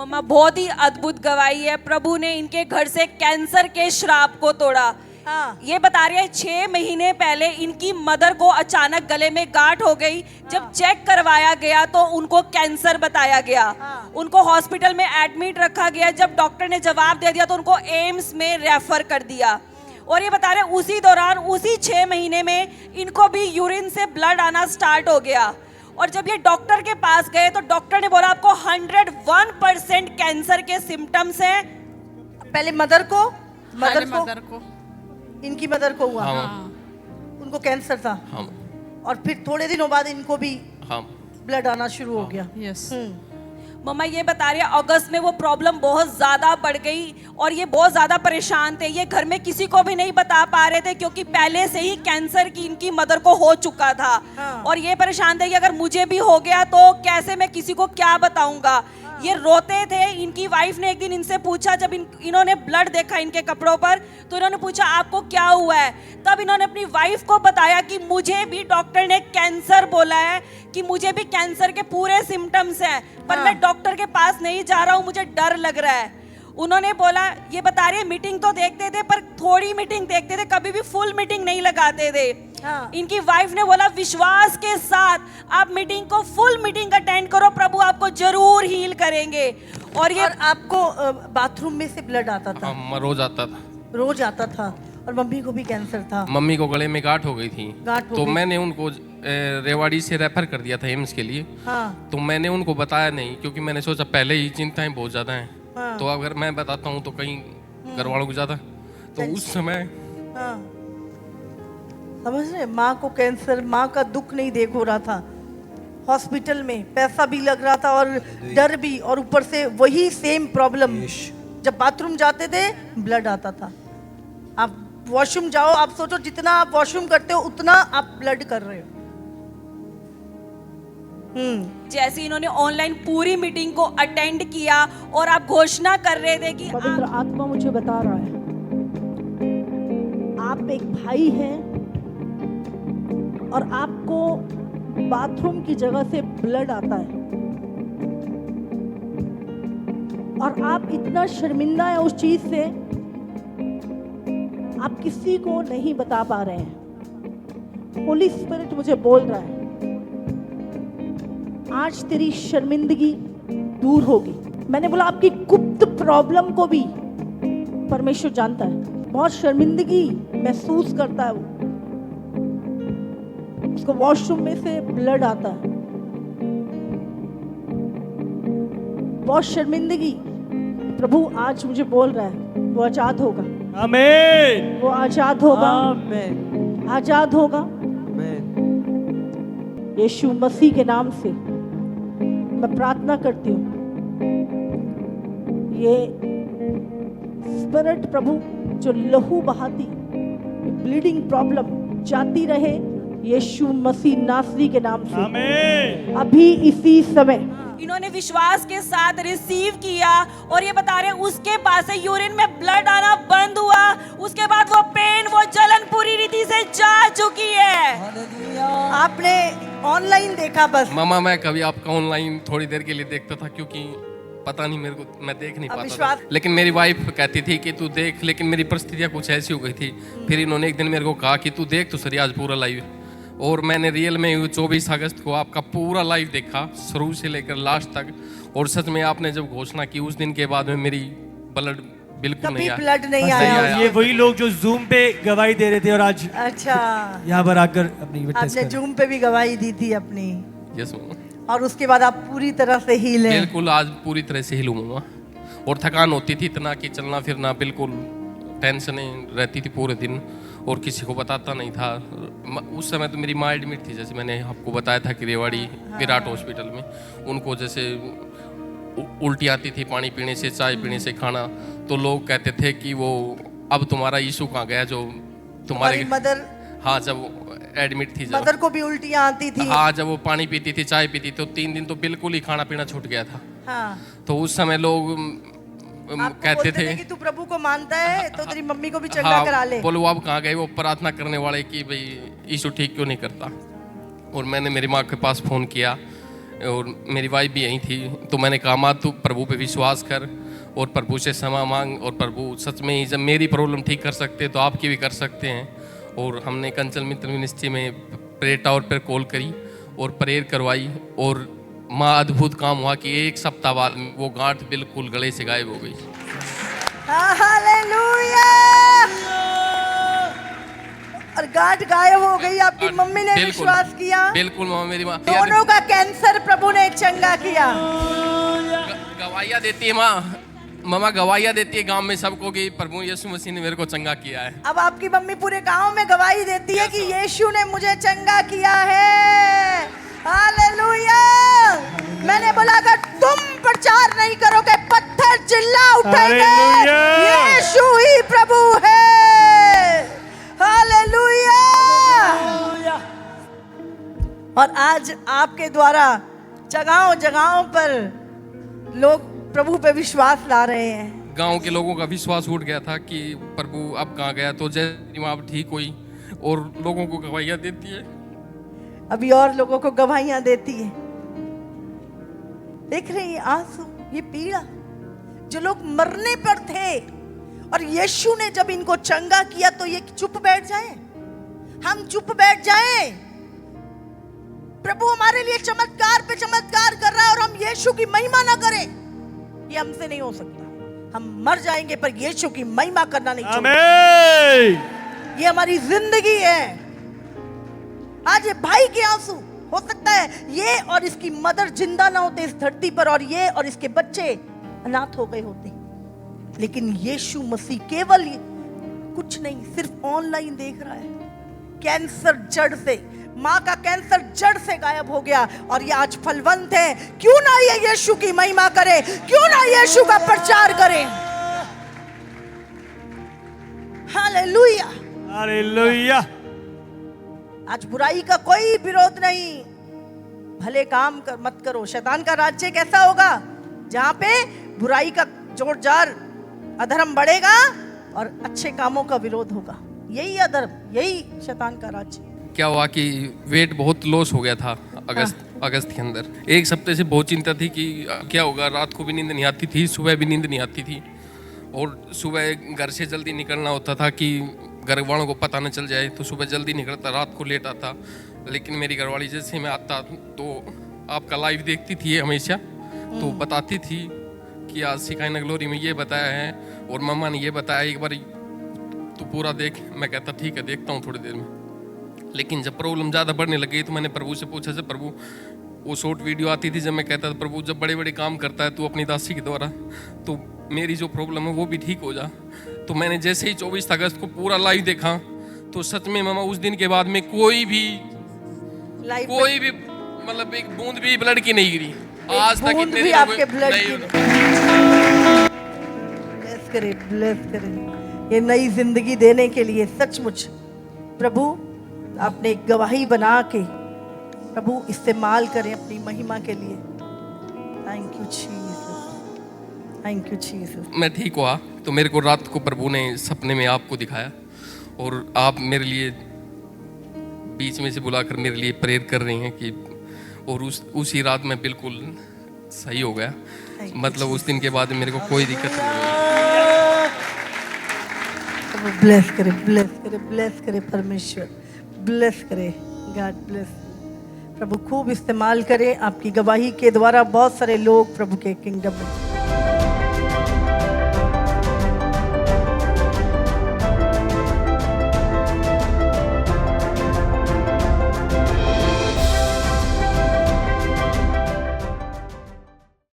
मम्मा बहुत ही अद्भुत गवाही है। प्रभु ने इनके घर से कैंसर के श्राप को तोड़ा। हाँ। ये बता रहे हैं 6 महीने पहले इनकी मदर को अचानक गले में गांठ हो गई। जब चेक करवाया गया तो उनको कैंसर बताया गया। उनको हॉस्पिटल में एडमिट रखा गया। जब डॉक्टर ने जवाब दे दिया तो उनको एम्स में रेफर कर दिया। और ये बता रहे उसी दौरान उसी 6 महीने में इनको भी यूरिन से ब्लड आना स्टार्ट हो गया। और जब ये डॉक्टर के पास गए तो डॉक्टर ने बोला आपको 101% कैंसर के सिम्टम्स हैं। पहले मदर को इनकी मदर को हुआ। हाँ। उनको कैंसर था। हाँ। और फिर थोड़े दिनों बाद इनको भी हाँ। ब्लड आना शुरू हो गया। यस। मम्मा ये बता रही है अगस्त में वो प्रॉब्लम बहुत ज्यादा बढ़ गई और ये बहुत ज्यादा परेशान थे। ये घर में किसी को भी नहीं बता पा रहे थे क्योंकि पहले से ही कैंसर की इनकी मदर को हो चुका था। और ये परेशान थे कि अगर मुझे भी हो गया तो कैसे मैं किसी को क्या बताऊंगा। ये रोते थे। इनकी वाइफ ने एक दिन इनसे पूछा, जब इन्होंने ब्लड देखा इनके कपड़ों पर तो इन्होंने पूछा आपको क्या हुआ है। तब इन्होंने अपनी वाइफ को बताया कि मुझे भी डॉक्टर ने कैंसर बोला है, कि मुझे भी कैंसर के पूरे सिम्टम्स हैं, पर मैं डॉक्टर के पास नहीं जा रहा हूँ, मुझे डर लग रहा है। उन्होंने बोला, ये बता रही है मीटिंग तो देखते थे पर थोड़ी मीटिंग देखते थे, कभी भी फुल मीटिंग नहीं लगाते थे। इनकी वाइफ ने बोला विश्वास के साथ आप मीटिंग को फुल मीटिंग अटेंड करो, प्रभु आपको जरूर हील करेंगे। और ये आपको बाथरूम में से ब्लड आता था? हाँ, रोज आता था। रोज आता था। और मम्मी को भी कैंसर था। मम्मी को गले में गांठ हो गई थी। तो मैंने उनको रेवाड़ी से रेफर कर दिया था एम्स के लिए। हाँ। तो मैंने उनको बताया नहीं क्योंकि मैंने सोचा पहले ही चिंताएं बहुत ज्यादा हैं। हाँ। तो अगर मैं बताता हूँ तो कहीं घर वालों को ज्यादा, तो उस समय हाँ। समझ रहे, माँ को कैंसर, माँ का दुख नहीं देख हो रहा था। हॉस्पिटल में पैसा भी लग रहा था और डर भी, और ऊपर से वही सेम प्रॉब्लम। जब बाथरूम जाते थे ब्लड आता था। आप वॉशरूम जाओ, आप सोचो जितना आप वॉशरूम करते हो उतना आप ब्लड कर रहे हो। जैसे इन्होंने ऑनलाइन पूरी मीटिंग को अटेंड किया और आप घोषणा कर रहे थे कि पवित्र आत्मा मुझे बता रहा है आप एक भाई हैं और आपको बाथरूम की जगह से ब्लड आता है और आप इतना शर्मिंदा है उस चीज से, आप किसी को नहीं बता पा रहे हैं। होली स्पिरिट मुझे बोल रहा है आज तेरी शर्मिंदगी दूर होगी। मैंने बोला आपकी गुप्त प्रॉब्लम को भी परमेश्वर जानता है। बहुत शर्मिंदगी महसूस करता है वो, उसको वॉशरूम में से ब्लड आता है, बहुत शर्मिंदगी। प्रभु आज मुझे बोल रहा है वो आजाद होगा। आमीन। वो आजाद होगा। आमीन। आजाद होगा। आमीन। यीशु मसीह के नाम से मैं प्रार्थना करती हूँ, ये स्पिरिट प्रभु जो लहू बहाती ब्लीडिंग प्रॉब्लम जाती रहे यीशु मसीह नासरी के नाम से। आमीन। अभी इसी समय इन्होंने विश्वास के साथ रिसीव किया और ये बता रहे उसके बाद से यूरिन में ब्लड आना बंद हुआ। उसके बाद वो पेन, वो जलन पूरी रीति से जा चुकी है। आपने ऑनलाइन देखा बस? मामा मैं कभी आपका ऑनलाइन थोड़ी देर के लिए देखता था क्योंकि पता नहीं मेरे को, मैं देख नहीं पाता था। लेकिन मेरी वाइफ कहती थी कि तू देख, लेकिन मेरी परिस्थितियाँ कुछ ऐसी हो गई थी। फिर इन्होंने एक दिन मेरे को कहा कि तू देख तो सर आज पूरा लाइव, और मैंने रियल में 24 अगस्त को आपका पूरा लाइव देखा शुरू से लेकर लास्ट तक। और सच में आपने जब घोषणा की उस दिन के बाद में मेरी ब्लड बिल्कुल नहीं आया। ब्लड नहीं आया। ये वही लोग जो जूम पे गवाही दे रहे थे और आज अच्छा यहाँ पर आकर अपनी विटनेस आपने जूम पे भी गवाही दी थी अपनी। यस और उसके बाद आप पूरी तरह से हील हैं। बिल्कुल आज पूरी तरह से हिलूँ मामा। और थकान होती थी इतना कि चलना फिरना बिल्कुल टेंशन रहती थी पूरे दिन, और किसी को बताता नहीं था। उस समय तो मेरी माँ एडमिट थी, जैसे मैंने आपको बताया था कि रेवाड़ी विराट हॉस्पिटल में। उनको जैसे उल्टी आती थी पानी पीने से, चाय पीने से, खाना। तो लोग कहते थे कि वो अब तुम्हारा यीशु कहाँ गया जो तुम्हारे मदर। हाँ जब एडमिट थी, जब मदर को भी उल्टियाँ आती थी। हाँ जब वो पानी पीती थी, चाय पीती थी, तो 3 दिन तो बिल्कुल ही खाना पीना छूट गया था। हाँ। तो उस समय लोग कहते थे कि तू प्रभु को मानता है तो तेरी मम्मी को भी चंगा करा ले। बोलो अब कहाँ गए वो प्रार्थना करने वाले कि भाई यीशु ठीक क्यों नहीं करता। और मैंने मेरी माँ के पास फ़ोन किया और मेरी वाइफ भी यहीं थी। तो मैंने कहा माँ तू प्रभु पे विश्वास कर और प्रभु से क्षमा मांग, और प्रभु सच में ही जब मेरी प्रॉब्लम ठीक कर सकते तो आपकी भी कर सकते हैं। और हमने कंचन मित्र मिनिस्ट्री में प्रेयर टावर पर कॉल करी और प्रेयर करवाई, और माँ अद्भुत काम हुआ कि एक सप्ताह बाद वो गांठ बिल्कुल गले से गायब हो गई। हालेलुया। और गांठ गायब हो गई। आपकी मम्मी ने बिल्कुल, विश्वास किया। बिल्कुल माँ, मेरी माँ दोनों का कैंसर प्रभु ने चंगा किया। गवाहियाँ देती है माँ, मामा गवाहियाँ देती है गांव में सबको कि प्रभु यीशु मसीह ने मेरे को चंगा किया है। अब आपकी मम्मी पूरे गांव में गवाही देती है कि यीशु ने मुझे चंगा किया है। हालेलुया। मैंने बोला अगर तुम प्रचार नहीं करोगे पत्थर चिल्ला उठेंगे, यीशु ही प्रभु है। हालेलुया। और आज आपके द्वारा जगहों जगहों पर लोग प्रभु पे विश्वास ला रहे हैं। गांव के लोगों का विश्वास उठ गया था कि प्रभु अब कहाँ गया, तो जैसे माँ अब ठीक हुई और लोगों को गवाहियाँ देती है। अभी और लोगों को गवाहियां देती है। देख रहे हैं ये आंसू, ये पीड़ा, जो लोग मरने पर थे और यीशु ने जब इनको चंगा किया तो ये चुप बैठ जाए? हम चुप बैठ जाए? प्रभु हमारे लिए चमत्कार पे चमत्कार कर रहा है और हम यीशु की महिमा ना करें? ये हमसे नहीं हो सकता। हम मर जाएंगे पर यीशु की महिमा करना नहीं छोड़ेंगे। ये हमारी जिंदगी है। आज ये भाई के आंसू, हो सकता है ये और इसकी मदर जिंदा ना होते इस धरती पर और ये और इसके बच्चे अनाथ हो गए होते, लेकिन यीशु मसीह केवल कुछ नहीं, सिर्फ ऑनलाइन देख रहा है। कैंसर जड़ से, माँ का कैंसर जड़ से गायब हो गया और ये आज फलवंत है। क्यों ना ये यीशु की महिमा करे, क्यों ना यीशु का प्रचार करे। हालेलुया। हालेलुया। आज बुराई का कोई विरोध नहीं। भले काम मत करो। शैतान का राज्य कैसा होगा? जहां पे बुराई का जोर जार, अधर्म बढ़ेगा और अच्छे कामों का विरोध होगा। यही अधर्म, यही शैतान का राज्य। क्या हुआ कि वेट बहुत लॉस हो गया था अगस्त के अंदर। एक हफ्ते से बहुत चिंता थी कि क्या होगा। रात को भी नींद नहीं आती थी, सुबह भी नींद नहीं आती थी, और सुबह घर से जल्दी निकलना होता था कि घर वालों को पता न चल जाए, तो सुबह जल्दी निकलता, रात को लेट आता। लेकिन मेरी घरवाली जैसे मैं आता तो आपका लाइव देखती थी हमेशा, तो बताती थी कि आज सिखाई ग्लोरी में ये बताया है और मम्मा ने ये बताया, एक बार तू पूरा देख। मैं कहता ठीक है देखता हूँ थोड़ी देर में। लेकिन जब प्रॉब्लम ज़्यादा बढ़ने लगी तो मैंने प्रभु से पूछा, प्रभु वो शॉर्ट वीडियो आती थी जब मैं कहता था प्रभु जब बड़े बड़े काम करता है तू अपनी दासी के द्वारा, तो मेरी जो प्रॉब्लम है वो भी ठीक हो जा। तो मैंने जैसे ही 24 अगस्त को पूरा लाइव देखा तो सच में मामा उस दिन के बाद में कोई भी मतलब एक बूंद भी ब्लड की नहीं गिरी आज तक। इतने भी आपके ब्लड की ब्लेस करे। ये नई जिंदगी देने के लिए सचमुच प्रभु आपने एक गवाही बना के प्रभु इस्तेमाल करें अपनी महिमा के लिए। Thank you Jesus, thank you Jesus. मैं ठीक हुआ तो मेरे को रात को प्रभु ने सपने में आपको दिखाया और आप मेरे लिए बीच में से बुलाकर मेरे लिए प्रेयर कर रही हैं कि, और उसी रात में बिल्कुल सही हो गया। मतलब उस दिन के बाद मेरे को कोई दिक्कत नहीं हुई। ब्लेस करे, ब्लेस करे, ब्लेस करे परमेश्वर, ब्लेस करे। God bless. प्रभु खूब इस्तेमाल करे। आपकी गवाही के द्वारा बहुत सारे लोग प्रभु के किंगडम में